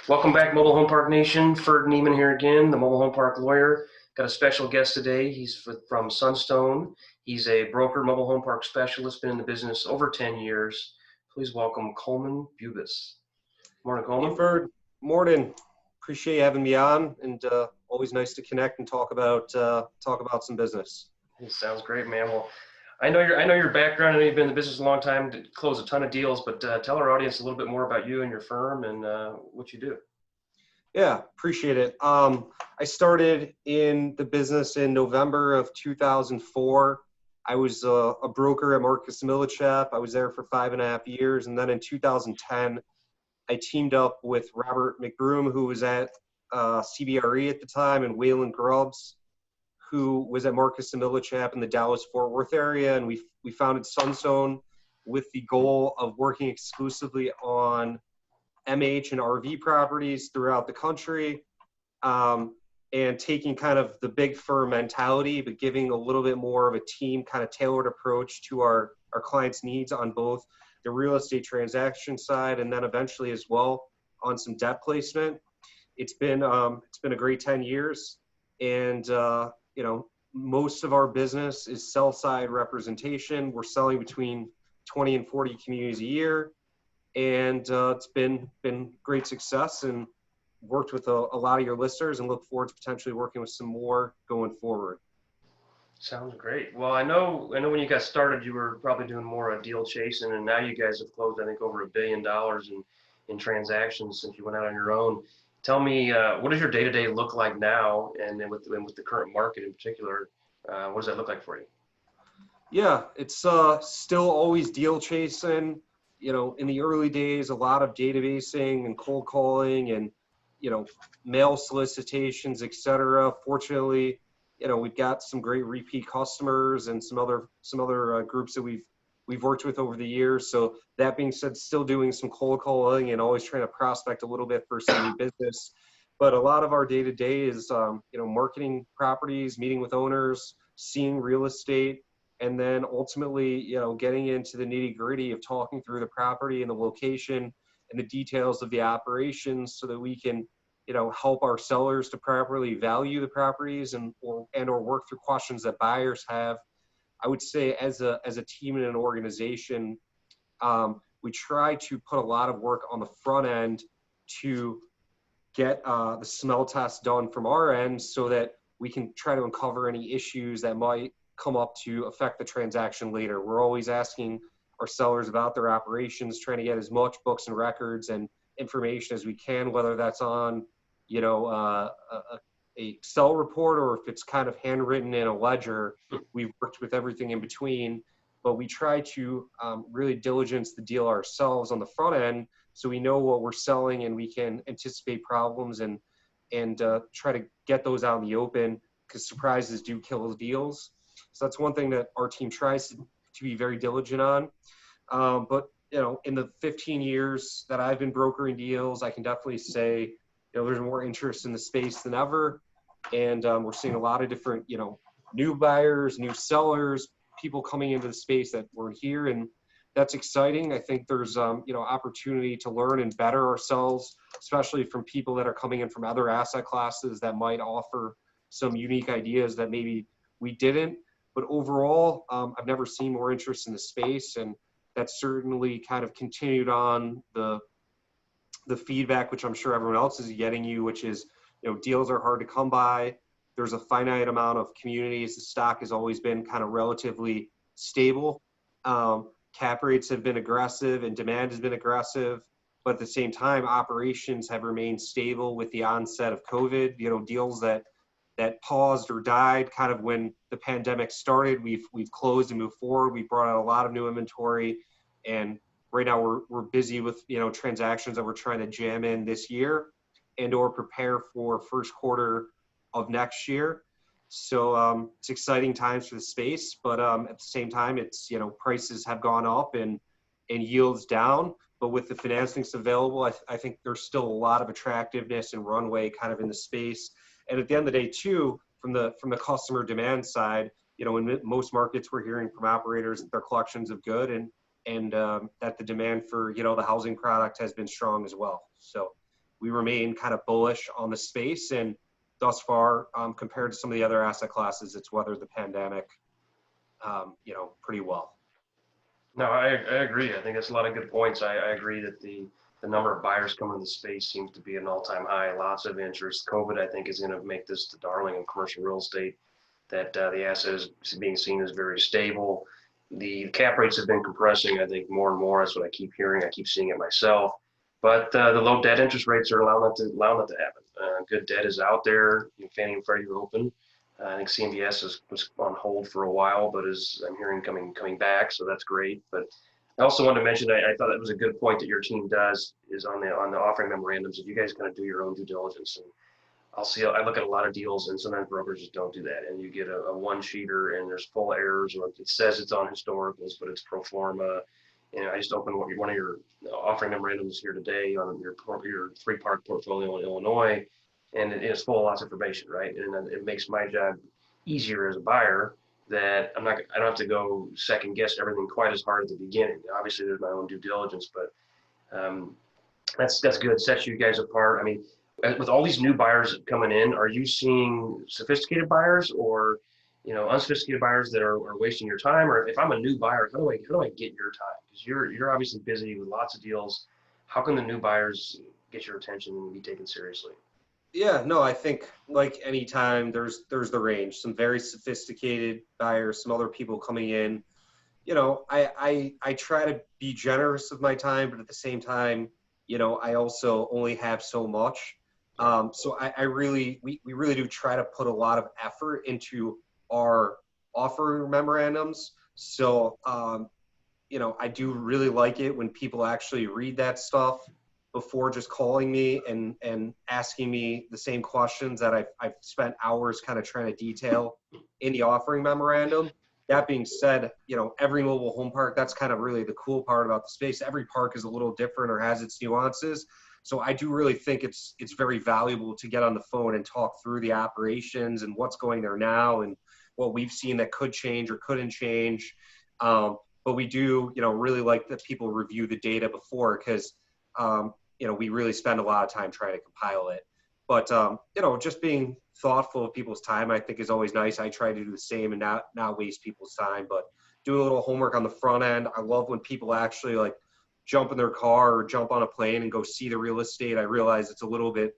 Welcome back, Mobile Home Park Nation. Ferd Neiman here again, the Mobile Home Park lawyer. Got a special guest today. He's from Sunstone. He's a broker, mobile home park specialist, been in the business over 10 years. Please welcome Kolman Bubis. Morning, Hey, Kolman. Ferd. Morning. Appreciate you having me on, and always nice to connect and talk about some business. It sounds great, man. Well, I know your background. I know you've been in the business a long time, to close a ton of deals, but tell our audience a little bit more about you and your firm and what you do. Yeah, appreciate it. I started in the business in November of 2004. I was a broker at Marcus & Millichap. I was there for 5.5 years, and then in 2010, I teamed up with Robert McBroom, who was at CBRE at the time, and Waylon Grubbs, who was at Marcus & Millichap in the Dallas-Fort Worth area, and we founded Sunstone with the goal of working exclusively on MH and RV properties throughout the country, and taking kind of the big firm mentality, but giving a little bit more of a team kind of tailored approach to our clients' needs on both the real estate transaction side and then eventually as well on some debt placement. It's been a great 10 years, and most of our business is sell side representation. We're selling between 20 and 40 communities a year, and it's been great success, and worked with a lot of your listeners and look forward to potentially working with some more going forward. Sounds great. Well, I know when you got started, you were probably doing more deal chasing, and now you guys have closed, I think, over $1 billion in transactions since you went out on your own. Tell me, what does your day-to-day look like now, and then with the current market in particular, what does that look like for you? Yeah, it's still always deal chasing. In the early days, a lot of databasing and cold calling and mail solicitations, etc. Fortunately, we've got some great repeat customers and some other groups that we've worked with over the years. So that being said, still doing some cold calling and always trying to prospect a little bit for some new business. But a lot of our day to day is marketing properties, meeting with owners, seeing real estate, and then ultimately getting into the nitty gritty of talking through the property and the location and the details of the operations so that we can help our sellers to properly value the properties and or work through questions that buyers have. I would say as a team and an organization, we try to put a lot of work on the front end to get the smell test done from our end so that we can try to uncover any issues that might come up to affect the transaction later. We're always asking our sellers about their operations, trying to get as much books and records and information as we can, whether that's on a Excel report or if it's kind of handwritten in a ledger. We've worked with everything in between, but we try to really diligence the deal ourselves on the front end so we know what we're selling and we can anticipate problems and try to get those out in the open, because surprises do kill deals. So that's one thing that our team tries to be very diligent on. But in the 15 years that I've been brokering deals, I can definitely say there's more interest in the space than ever, and we're seeing a lot of different new buyers, new sellers, people coming into the space that weren't here, and that's exciting. I think there's opportunity to learn and better ourselves, especially from people that are coming in from other asset classes that might offer some unique ideas that maybe we didn't. But overall, I've never seen more interest in the space, and that's certainly kind of continued on the feedback, which I'm sure everyone else is getting you, which is, deals are hard to come by. There's a finite amount of communities. The stock has always been kind of relatively stable. Cap rates have been aggressive and demand has been aggressive, but at the same time, operations have remained stable with the onset of COVID. Deals that paused or died kind of when the pandemic started, we've closed and moved forward. We brought out a lot of new inventory, and right now we're busy with transactions that we're trying to jam in this year and or prepare for first quarter of next year. So it's exciting times for the space, but at the same time, it's prices have gone up and yields down. But with the financings available, I think there's still a lot of attractiveness and runway kind of in the space. And at the end of the day, too, from the customer demand side, in most markets, we're hearing from operators that their collections of good and that the demand for the housing product has been strong as well. So we remain kind of bullish on the space. And thus far, compared to some of the other asset classes, it's weathered the pandemic, pretty well. No, I agree. I think that's a lot of good points. I agree that the number of buyers coming to the space seems to be an all-time high. Lots of interest. COVID, I think, is going to make this the darling of commercial real estate. That the asset is being seen as very stable. The cap rates have been compressing, I think, more and more. That's what I keep hearing. I keep seeing it myself. But the low debt interest rates are allowing that to happen. Good debt is out there. Fannie and Freddie are open. I think CMBS was on hold for a while, but I'm hearing coming back, so that's great. But I also wanted to mention, I thought it was a good point that your team does is on the offering memorandums. If you guys kind of do your own due diligence, and I look at a lot of deals, and sometimes brokers just don't do that, and you get a one sheeter, and there's full errors, or it says it's on historicals, but it's pro forma. I just opened one of your offering memorandums here today on your 3-part portfolio in Illinois, and it's full of lots of information, right? And it makes my job easier as a buyer that I don't have to go second guess everything quite as hard at the beginning. Obviously, there's my own due diligence, but that's good. Sets you guys apart. I mean, with all these new buyers coming in, are you seeing sophisticated buyers or unsophisticated buyers that are wasting your time? Or if I'm a new buyer, how do I get your time? Because you're obviously busy with lots of deals. How can the new buyers get your attention and be taken seriously? Yeah, no, I think like any time there's the range, some very sophisticated buyers, some other people coming in. I try to be generous of my time, but at the same time, I also only have so much. So we really do try to put a lot of effort into our offer memorandums. So, I do really like it when people actually read that stuff before just calling me and asking me the same questions that I've spent hours kind of trying to detail in the offering memorandum. That being said, every mobile home park, that's kind of really the cool part about the space. Every park is a little different or has its nuances. So I do really think it's very valuable to get on the phone and talk through the operations and what's going there now and what we've seen that could change or couldn't change. But we do, really like that people review the data before because, we really spend a lot of time trying to compile it. But, just being thoughtful of people's time, I think is always nice. I try to do the same and not waste people's time, but do a little homework on the front end. I love when people actually like jump in their car or jump on a plane and go see the real estate. I realize it's a little bit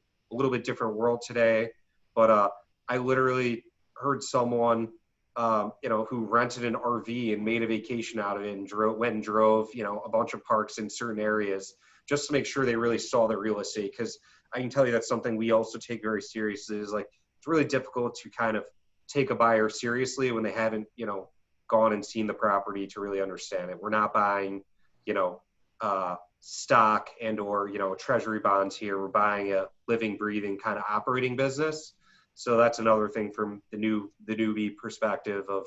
different world today, but I literally heard someone, who rented an RV and made a vacation out of it and went and drove, a bunch of parks in certain areas just to make sure they really saw the real estate. Because I can tell you that's something we also take very seriously is like, it's really difficult to kind of take a buyer seriously when they haven't, gone and seen the property to really understand it. We're not buying, stock and or, treasury bonds here. We're buying a living, breathing kind of operating business. So that's another thing from the newbie perspective of,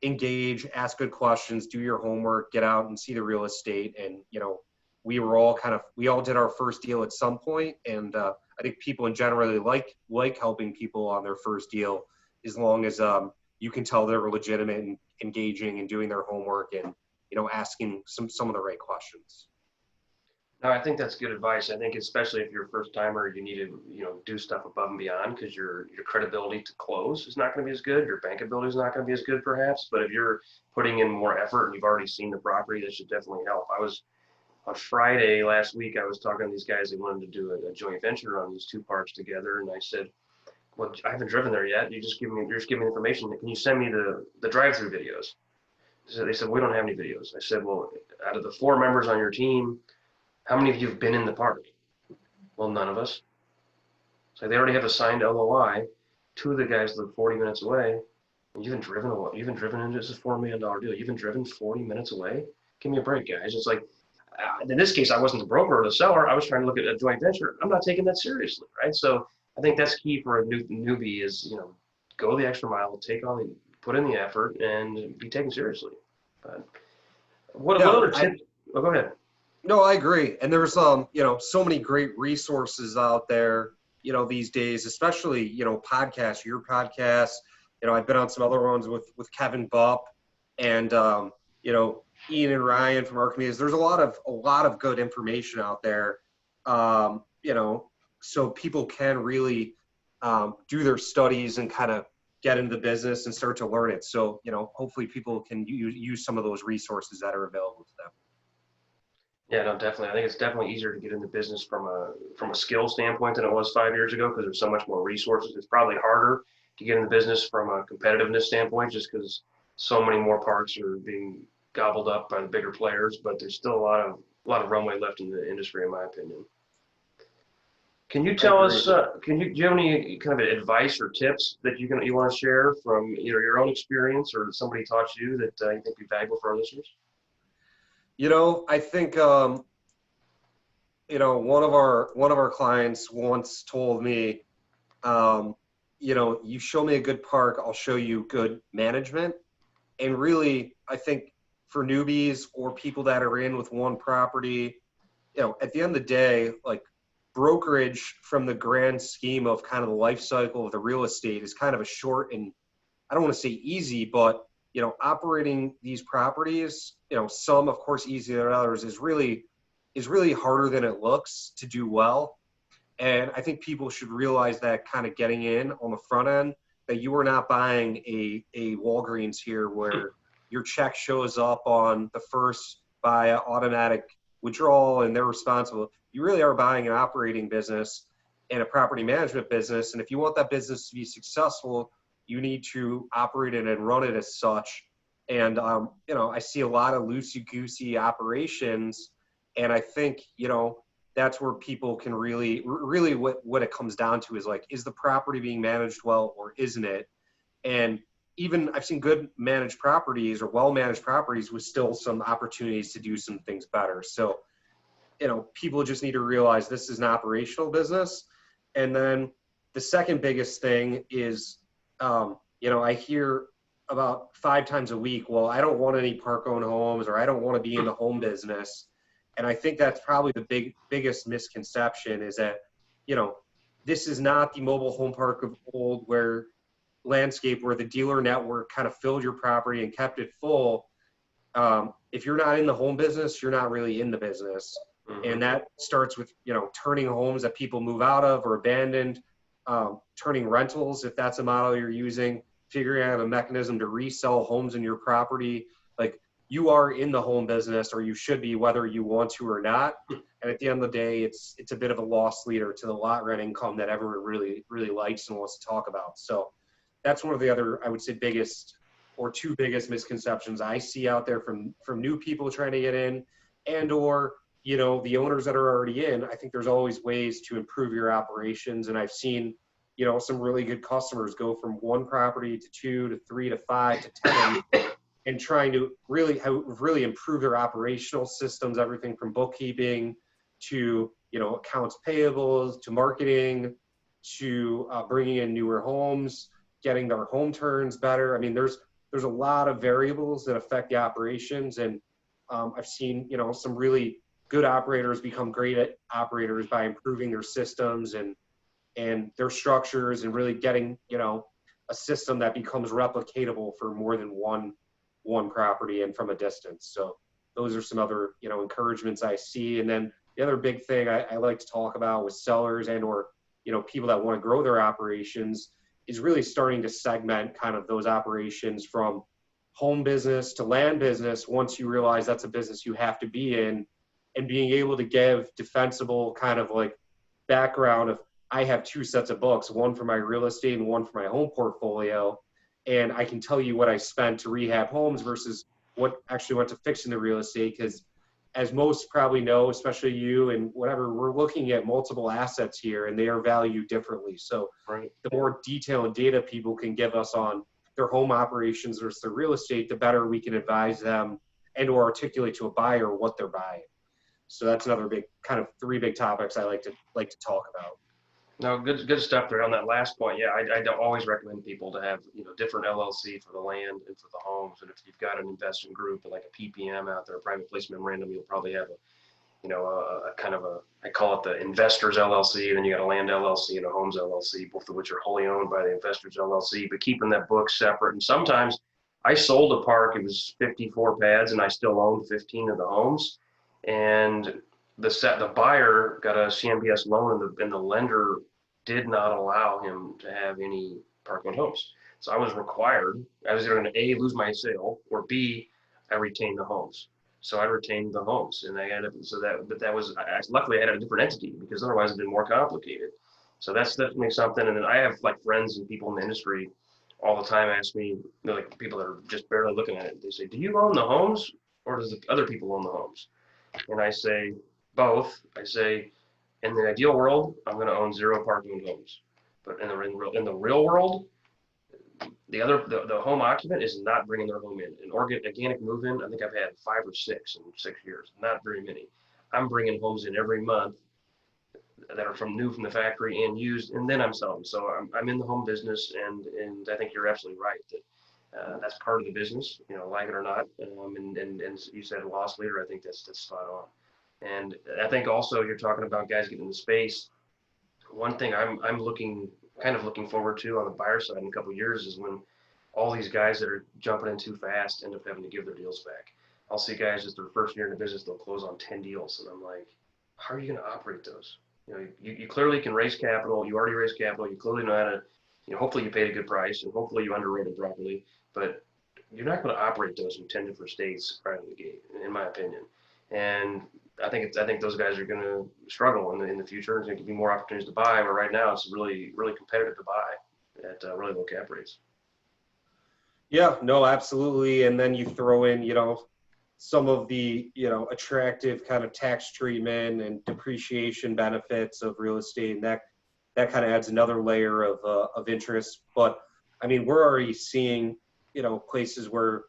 engage, ask good questions, do your homework, get out and see the real estate. And, we all did our first deal at some point. And I think people in general really like helping people on their first deal as long as you can tell they're legitimate and engaging and doing their homework and, asking some of the right questions. No, I think that's good advice. I think especially if you're a first timer, you need to, do stuff above and beyond because your credibility to close is not going to be as good. Your bankability is not going to be as good perhaps, but if you're putting in more effort and you've already seen the property, that should definitely help. On Friday last week, I was talking to these guys. They wanted to do a joint venture on these 2 parks together. And I said, well, I haven't driven there yet. You're just giving me information. Can you send me the drive-through videos? So they said, we don't have any videos. I said, well, out of the 4 members on your team, how many of you have been in the park? Well, none of us. So they already have a signed LOI. 2 of the guys live 40 minutes away. And you haven't driven into this $4 million deal. You haven't driven 40 minutes away? Give me a break, guys. It's like, in this case, I wasn't the broker or the seller. I was trying to look at a joint venture. I'm not taking that seriously, right? So I think that's key for a newbie is, go the extra mile, put in the effort, and be taken seriously. But what other tips? Go ahead. No, I agree. And there's, so many great resources out there, these days, especially, podcasts, your podcast. I've been on some other ones with Kevin Bupp and, Ian and Ryan from Archimedes. There's a lot of good information out there. you know, so people can really do their studies and kind of get into the business and start to learn it. So, you know, hopefully people can use some of those resources that are available to them. Yeah, no, definitely. I think it's definitely easier to get into business from a skill standpoint than it was 5 years ago because there's so much more resources. It's probably harder to get into business from a competitiveness standpoint just because so many more parks are being gobbled up by the bigger players. But there's still a lot of runway left in the industry, in my opinion. Can you I tell agree. us? Do you have any kind of advice or tips that you want to share from either your own experience or that somebody taught you that you think would be valuable for our listeners? You know, I think you know, one of our clients once told me, you know, you show me a good park, I'll show you good management. And really, I think for newbies or people that are in with one property, you know, at the end of the day, like brokerage from the grand scheme of kind of the life cycle of the real estate is kind of a short and I don't want to say easy, but you know, operating these properties, you know, some of course easier than others is really harder than it looks to do well. And I think people should realize that kind of getting in on the front end, that you are not buying a Walgreens here where your check shows up on the first by automatic withdrawal and they're responsible. You really are buying an operating business and a property management business. And if you want that business to be successful, you need to operate it and run it as such. And, you know, I see a lot of loosey-goosey operations. And I think, you know, that's where people can really what it comes down to is like, is the property being managed well or isn't it? And even I've seen good managed properties or well-managed properties with still some opportunities to do some things better. So, you know, people just need to realize this is an operational business. And then the second biggest thing is, you know, I hear about 5 times a week, well, I don't want any park-owned homes or I don't want to be in the home business. And I think that's probably the biggest misconception is that, you know, this is not the mobile home park of old where landscape where the dealer network kind of filled your property and kept it full. If you're not in the home business, you're not really in the business. Mm-hmm. And that starts with, you know, turning homes that people move out of or abandoned, turning rentals, if that's a model you're using, figuring out a mechanism to resell homes in your property. Like, you are in the home business, or you should be, whether you want to or not. And at the end of the day, it's a bit of a loss leader to the lot rent income that everyone really likes and wants to talk about. So that's one of the other, I would say, biggest or two biggest misconceptions I see out there from new people trying to get in, and or, you know, the owners that are already in. I think there's always ways to improve your operations, and I've seen, you know, some really good customers go from 1 property to 2 to 3 to 5 to 10. And trying to really improve their operational systems, everything from bookkeeping to, you know, accounts payables to marketing to bringing in newer homes, getting their home turns better. I mean, there's a lot of variables that affect the operations, and I've seen, you know, some really good operators become great operators by improving their systems and their structures and really getting, you know, a system that becomes replicatable for more than one property and from a distance. So those are some other, you know, encouragements I see. And then the other big thing I like to talk about with sellers and or, you know, people that want to grow their operations is really starting to segment kind of those operations from home business to land business once you realize that's a business you have to be in, and being able to give defensible kind of like background of, I have 2 sets of books, one for my real estate and one for my home portfolio. And I can tell you what I spent to rehab homes versus what actually went to fixing the real estate. Because as most probably know, especially you and whatever, we're looking at multiple assets here and they are valued differently. So Right. the more detail and data people can give us on their home operations versus their real estate, the better we can advise them and or articulate to a buyer what they're buying. So that's another big kind of 3 big topics I like to talk about. No, good stuff there on that last point. Yeah, I don't always recommend people to have, you know, different LLC for the land and for the homes. And if you've got an investment group like a PPM out there, a private placement memorandum, you'll probably have a kind of a, I call it the investors LLC. Then you got a land LLC and a homes LLC, both of which are wholly owned by the investors LLC, but keeping that book separate. And sometimes I sold a park, it was 54 pads and I still owned 15 of the homes. And the buyer got a CMBS loan, and the lender did not allow him to have any park-owned homes. So I was required. I was either going to A, lose my sale, or B, I retained the homes. So I retained the homes, and I ended up, so that, but that was, luckily I had a different entity, because otherwise it'd been more complicated. So that's definitely something. And then I have like friends and people in the industry all the time ask me, like people that are just barely looking at it, they say, do you own the homes, or does the other people own the homes? And I say, both. I say, in the ideal world, I'm going to own 0 park-owned homes. But in the real world, the home occupant is not bringing their home in. An organic move-in, I think I've had 5 or 6 in 6 years. Not very many. I'm bringing homes in every month that are new from the factory and used, and then I'm selling. So I'm in the home business, and I think you're absolutely right that that's part of the business, like it or not. And you said loss leader. I think that's spot on. And I think also you're talking about guys getting into space. One thing I'm kind of looking forward to on the buyer side in a couple of years is when all these guys that are jumping in too fast end up having to give their deals back. I'll see guys just their first year in the business, they'll close on 10 deals, and I'm like, how are you going to operate those? You clearly can raise capital. You already raised capital. You clearly know how to, hopefully you paid a good price, and hopefully you underwrote it properly. But you're not going to operate those in 10 different states right out of the gate, in my opinion. And I think those guys are going to struggle in the future. There's going to be more opportunities to buy, but right now it's really really competitive to buy at really low cap rates. Yeah, no, absolutely. And then you throw in, some of the, attractive kind of tax treatment and depreciation benefits of real estate, and that kind of adds another layer of interest. But I mean, we're already seeing, places where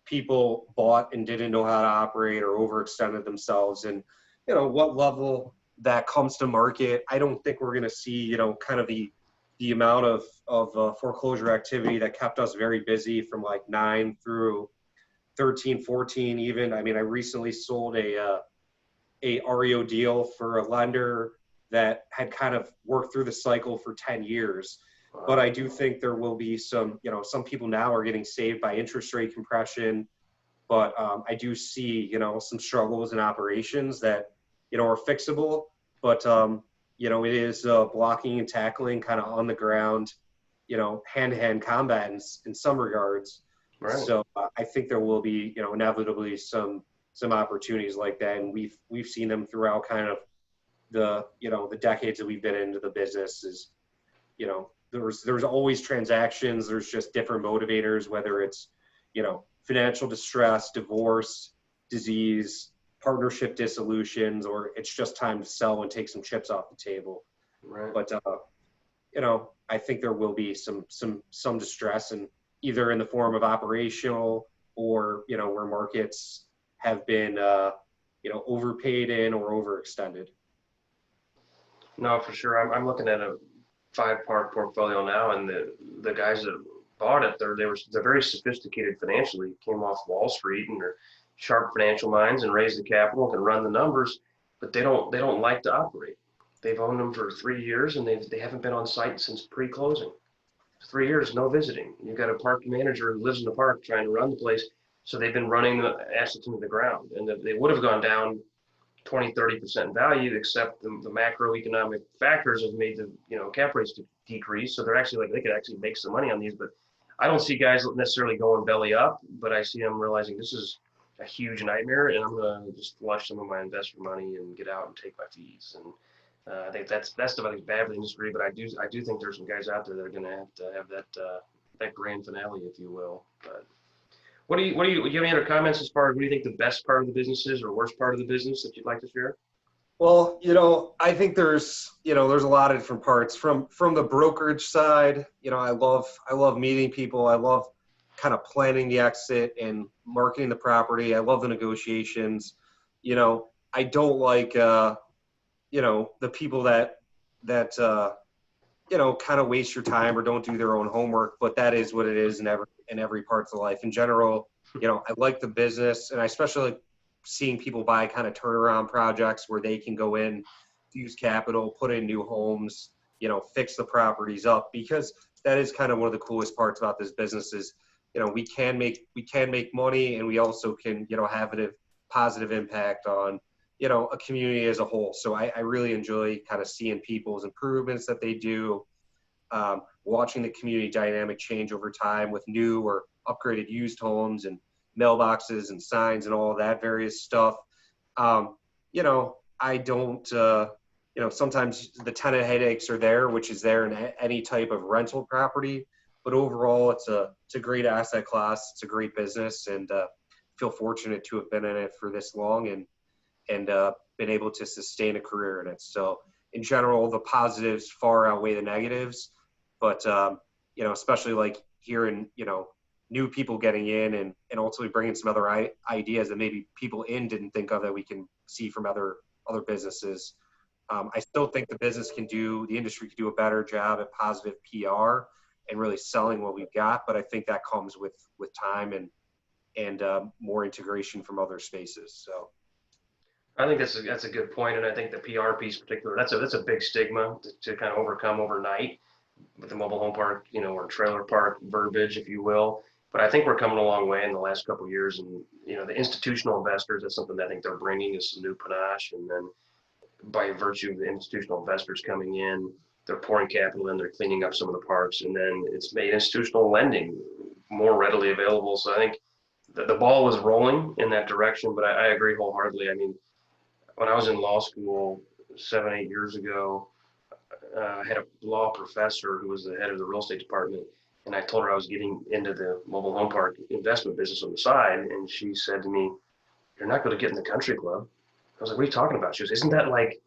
people bought and didn't know how to operate or overextended themselves, and what level that comes to market. I don't think we're going to see, kind of the amount of foreclosure activity that kept us very busy from like 9 through 13, 14 even. I mean, I recently sold a REO deal for a lender that had kind of worked through the cycle for 10 years. But I do think there will be some people now are getting saved by interest rate compression. But I do see, some struggles in operations that, are fixable. But, it is blocking and tackling kind of on the ground, hand-to-hand combat in some regards. Right. So I think there will be, inevitably some opportunities like that. And we've seen them throughout kind of the decades that we've been into the business. Is, there's always transactions. There's just different motivators, whether it's, financial distress, divorce, disease, partnership dissolutions, or it's just time to sell and take some chips off the table. Right. But, I think there will be some distress, and either in the form of operational or, where markets have been, overpaid in or overextended. No, for sure. I'm looking at a 5-part portfolio now, and the guys that bought it, they're very sophisticated financially, came off Wall Street, and they're sharp financial minds and raise the capital, can run the numbers, but they don't like to operate. They've owned them for 3 years, and they haven't been on site since pre-closing. 3 years, no visiting. You've got a park manager who lives in the park trying to run the place, so they've been running the assets into the ground, and they would have gone down 20-30% in value, except the macroeconomic factors have made the cap rates to decrease. So they're actually they could actually make some money on these, but I don't see guys necessarily going belly up, but I see them realizing this is a huge nightmare, and I'm gonna just flush some of my investor money and get out and take my fees. And I think that's stuff I think is bad for the industry, but I do think there's some guys out there that are gonna have to have that grand finale, if you will. But do you have any other comments as far as what do you think the best part of the business is or worst part of the business that you'd like to share? Well, I think there's a lot of different parts from the brokerage side. I love meeting people. I love kind of planning the exit and marketing the property. I love the negotiations. I don't like, the people that kind of waste your time or don't do their own homework, but that is what it is in every part of life. In general, I like the business, and I especially like seeing people buy kind of turnaround projects where they can go in, use capital, put in new homes, fix the properties up, because that is kind of one of the coolest parts about this business is, we can make money, and we also can, have a positive impact on, a community as a whole. So I really enjoy kind of seeing people's improvements that they do, watching the community dynamic change over time with new or upgraded used homes and mailboxes and signs and all of that various stuff. Um, I don't, sometimes the tenant headaches are there, which is there in any type of rental property. But overall, it's a great asset class. It's a great business, and feel fortunate to have been in it for this long and been able to sustain a career in it. So in general, the positives far outweigh the negatives. But especially like hearing new people getting in and ultimately bringing some other ideas that maybe people in didn't think of that we can see from other businesses. I still think the industry could do a better job at positive PR and really selling what we've got. But I think that comes with time and more integration from other spaces. So I think that's a good point, and I think the PR piece, in particular, that's a big stigma to kind of overcome overnight with the mobile home park, or trailer park verbiage, if you will. But I think we're coming a long way in the last couple of years, and the institutional investors, that's something that I think they're bringing is some new panache, and then by virtue of the institutional investors coming in, they're pouring capital in, they're cleaning up some of the parks, and then it's made institutional lending more readily available. So I think the ball is rolling in that direction, but I agree wholeheartedly. I mean, when I was in law school 7, 8 years ago, I had a law professor who was the head of the real estate department, and I told her I was getting into the mobile home park investment business on the side, and she said to me, "You're not going to get in the country club." I was like, "What are you talking about?" She goes, "Isn't that like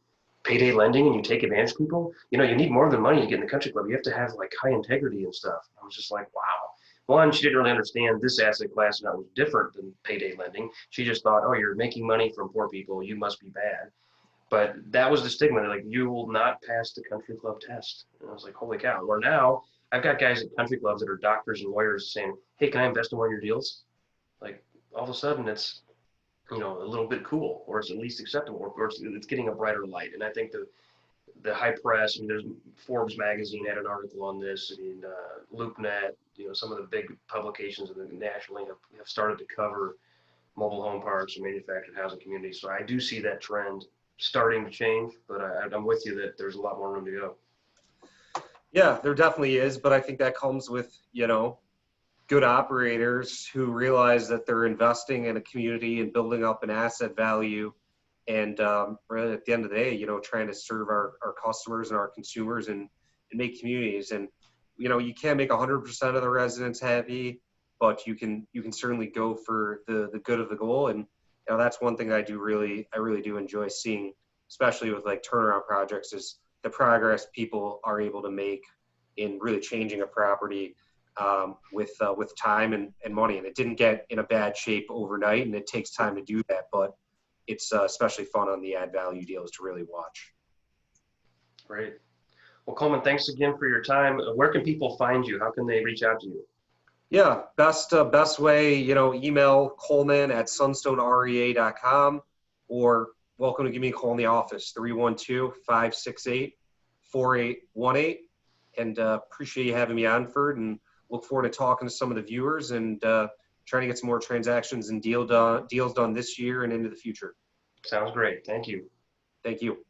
payday lending and you take advantage of people? You need more than money to get in the country club. You have to have like high integrity and stuff." I was just like, wow. One, she didn't really understand this asset class and that was different than payday lending. She just thought, oh, you're making money from poor people, you must be bad. But that was the stigma. They're like, you will not pass the country club test. And I was like, holy cow. Where now I've got guys at country clubs that are doctors and lawyers saying, hey, can I invest in one of your deals? Like all of a sudden it's, a little bit cool, or it's at least acceptable, or it's getting a brighter light. And I think the high press, there's Forbes magazine had an article on this, and LoopNet, some of the big publications nationally have started to cover mobile home parks and manufactured housing communities. So I do see that trend starting to change, but I'm with you that there's a lot more room to go. yeah, there definitely is, but I think that comes with good operators who realize that they're investing in a community and building up an asset value. And really at the end of the day, trying to serve our customers and our consumers and make communities. And, you can't make 100% of the residents happy, but you can certainly go for the good of the goal. And, that's one thing I really do enjoy seeing, especially with like turnaround projects, is the progress people are able to make in really changing a property with time and money. And it didn't get in a bad shape overnight, and it takes time to do that, but it's especially fun on the add value deals to really watch. Great. Well, Coleman, thanks again for your time. Where can people find you? How can they reach out to you? Yeah, best way, email Coleman@sunstonerea.com, or welcome to give me a call in the office, 312-568-4818. And appreciate you having me on, Ferd, and look forward to talking to some of the viewers and trying to get some more transactions and deals done this year and into the future. Sounds great. Thank you. Thank you.